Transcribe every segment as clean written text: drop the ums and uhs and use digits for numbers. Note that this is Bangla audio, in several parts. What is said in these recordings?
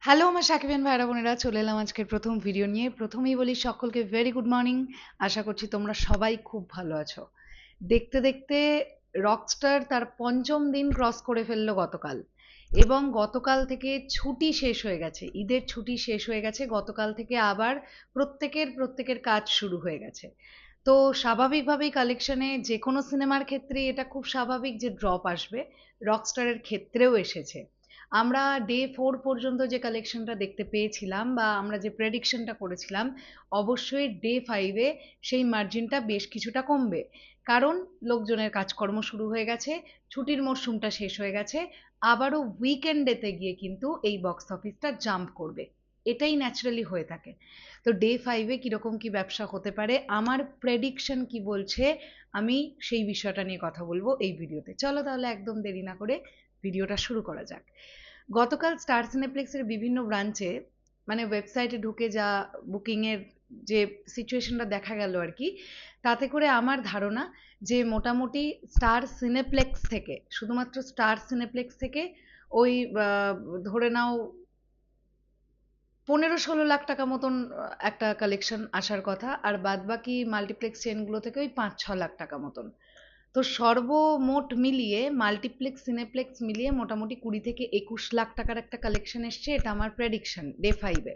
হ্যালো আমার সাকিবিয়ান ভাইরা বোনেরা, চলে এলাম আজকের প্রথম ভিডিও নিয়ে। প্রথমেই বলি সকলকে ভেরি গুড মর্নিং। আশা করছি তোমরা সবাই খুব ভালো আছো। দেখতে দেখতে রকস্টার তার পঞ্চম দিন ক্রস করে ফেললো গতকাল, এবং গতকাল থেকে ছুটি শেষ হয়ে গেছে, ঈদের ছুটি শেষ হয়ে গেছে। গতকাল থেকে আবার প্রত্যেকের কাজ শুরু হয়ে গেছে। তো স্বাভাবিকভাবেই কালেকশনে যে কোনো সিনেমার ক্ষেত্রে এটা খুব স্বাভাবিক যে ড্রপ আসবে। রকস্টারের ক্ষেত্রেও এসেছে। আমরা ডে 4 পর্যন্ত যে কালেকশনটা দেখতে পেয়েছিলাম বা আমরা যে প্রেডিকশনটা করেছিলাম, অবশ্যই ডে 5-এ সেই মার্জিনটা বেশ কিছুটা কমবে। কারণ লোকজনের কাজকর্ম শুরু হয়ে গেছে, ছুটির মরশুমটা শেষ হয়ে গেছে, আবারও উইকেন্ডেতে গিয়ে কিন্তু এই বক্স অফিসটা জাম্প করবে। এটাই ন্যাচারালি হয়ে থাকে। তো ডে 5-এ কিরকম কি ব্যবসা হতে পারে, আমার প্রেডিকশন কি বলছে, আমি সেই বিষয়টা নিয়ে কথা বলবো এই ভিডিওতে। চলো তাহলে একদম দেরি না করে ভিডিওটা শুরু করা যাক। গতকাল স্টার সিনেপ্লেক্সের বিভিন্ন ব্রাঞ্চে, মানে ওয়েবসাইটে ঢুকে যা বুকিং এর যে সিচুয়েশনটা দেখা গেল আর কি, তাতে করে আমার ধারণা যে মোটামুটি স্টার সিনেপ্লেক্স থেকে, শুধুমাত্র স্টার সিনেপ্লেক্স থেকে ওই ধরে নাও 15-16 লাখ টাকা মতন একটা কালেকশন আসার কথা, আর বাদবাকি মাল্টিপ্লেক্স চেনগুলো থেকে ওই 5-6 লাখ টাকা মতন। তো সর্বমোট মিলিয়ে মাল্টিপ্লেক্স সিনেপ্লেক্স মিলিয়ে মোটামুটি 20 থেকে 21 লাখ টাকার একটা কালেকশন এসছে, এটা আমার প্রেডিকশন ডে 5-এ।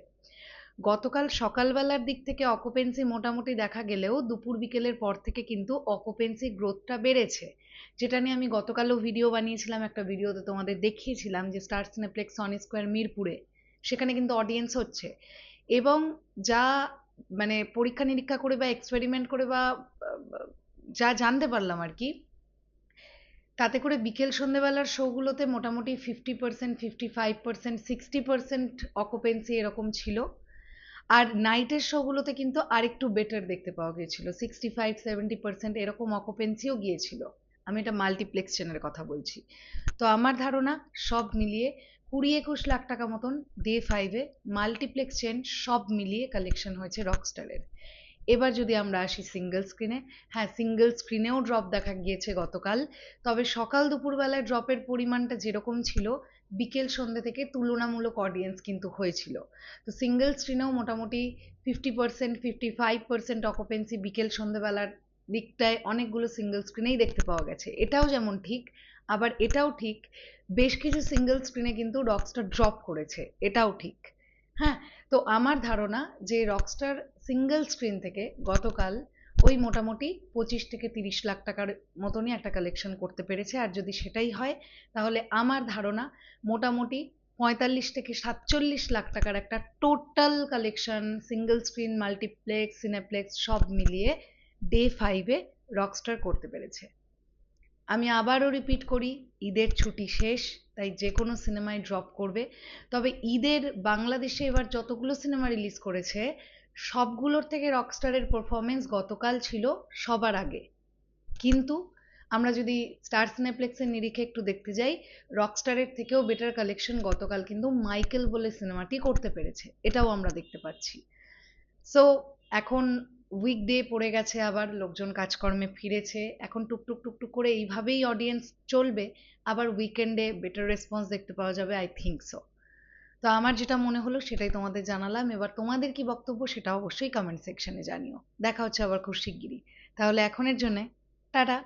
গতকাল সকালবেলার দিক থেকে অকুপেন্সি মোটামুটি দেখা গেলেও দুপুর বিকেলের পর থেকে কিন্তু অকুপেন্সি গ্রোথটা বেড়েছে, যেটা নিয়ে আমি গতকালও ভিডিও বানিয়েছিলাম। একটা ভিডিওতে তোমাদের দেখিয়েছিলাম যে স্টার সিনেপ্লেক্স সনি স্কোয়ার মিরপুরে, সেখানে কিন্তু অডিয়েন্স হচ্ছে। এবং যা মানে পরীক্ষা নিরীক্ষা করে বা এক্সপেরিমেন্ট করে বা যা জানতে পারলাম আর কি, তাতে করে বিকেল সন্ধ্যেবেলার শোগুলোতে মোটামুটি 50%, 55%, 60% অকুপেন্সি এরকম ছিল। আর নাইটের শোগুলোতে কিন্তু আরেকটু বেটার দেখতে পাওয়া গিয়েছিল, 65-70% এরকম অকুপেন্সিও গিয়েছিল। আমি এটা মাল্টিপ্লেক্স চেনের কথা বলছি। তো আমার ধারণা সব মিলিয়ে 20-21 লাখ টাকা মতন ডে 5-এ মাল্টিপ্লেক্স চেন সব মিলিয়ে কালেকশন হয়েছে রকস্টারের। এবার যদি আমরা আসি সিঙ্গেল স্ক্রিনে, হ্যাঁ সিঙ্গেল স্ক্রিনেও ড্রপ দেখা গিয়েছে গতকাল। তবে সকাল দুপুরবেলায় ড্রপের পরিমাণটা যেরকম ছিল, বিকেল সন্ধ্যে থেকে তুলনামূলক অডিয়েন্স কিন্তু হয়েছিল। তো সিঙ্গেল স্ক্রিনেও মোটামুটি 50%, 55% অকুপেন্সি বিকেল সন্ধ্যেবেলার দিকটায় অনেকগুলো সিঙ্গেল স্ক্রিনেই দেখতে পাওয়া গেছে। এটাও যেমন ঠিক, আবার এটাও ঠিক বেশ কিছু সিঙ্গেল স্ক্রিনে কিন্তু রকস্টার ড্রপ করেছে, এটাও ঠিক। হ্যাঁ, তো আমার ধারণা যে রকস্টার সিঙ্গেল স্ক্রিন থেকে গতকাল ওই মোটামুটি 25 থেকে 30 লাখ টাকার মতনই একটা কালেকশন করতে পেরেছে। আর যদি সেটাই হয়, তাহলে আমার ধারণা মোটামুটি 45 থেকে 47 লাখ টাকার একটা total collection single screen multiplex cineplex সব মিলিয়ে ডে 5-এ রকস্টার করতে পেরেছে। আমি আবারও রিপিট করি, ঈদের ছুটি শেষ, তাই যে কোনো সিনেমায় ড্রপ করবে। তবে ঈদের বাংলাদেশে এবার যতগুলো সিনেমা রিলিজ করেছে, সবগুলোর থেকে রকস্টারের পারফরমেন্স গতকাল ছিল সবার আগে। কিন্তু আমরা যদি স্টার সিনেপ্লেক্সের নিরিখে একটু দেখতে যাই, রকস্টারের থেকেও বেটার কালেকশন গতকাল কিন্তু মাইকেল বলে সিনেমাটি করতে পেরেছে, এটাও আমরা দেখতে পাচ্ছি। সো এখন উইকডে পড়ে গেছে, আবার লোকজন কাজকর্মে ফিরেছে, এখন টুকটুক টুকটুক করে এইভাবেই অডিয়েন্স চলবে। আবার উইকেন্ডে বেটার রেসপন্স দেখতে পাওয়া যাবে, আই থিঙ্ক সো। তো আমার যেটা মনে হলো সেটাই তোমাদের জানালাম। এবার তোমাদের কি বক্তব্য সেটা অবশ্যই কমেন্ট সেকশনে জানিও। দেখা হচ্ছে আবার খুব শিগগিরই। তাহলে এখনের জন্য টাটা।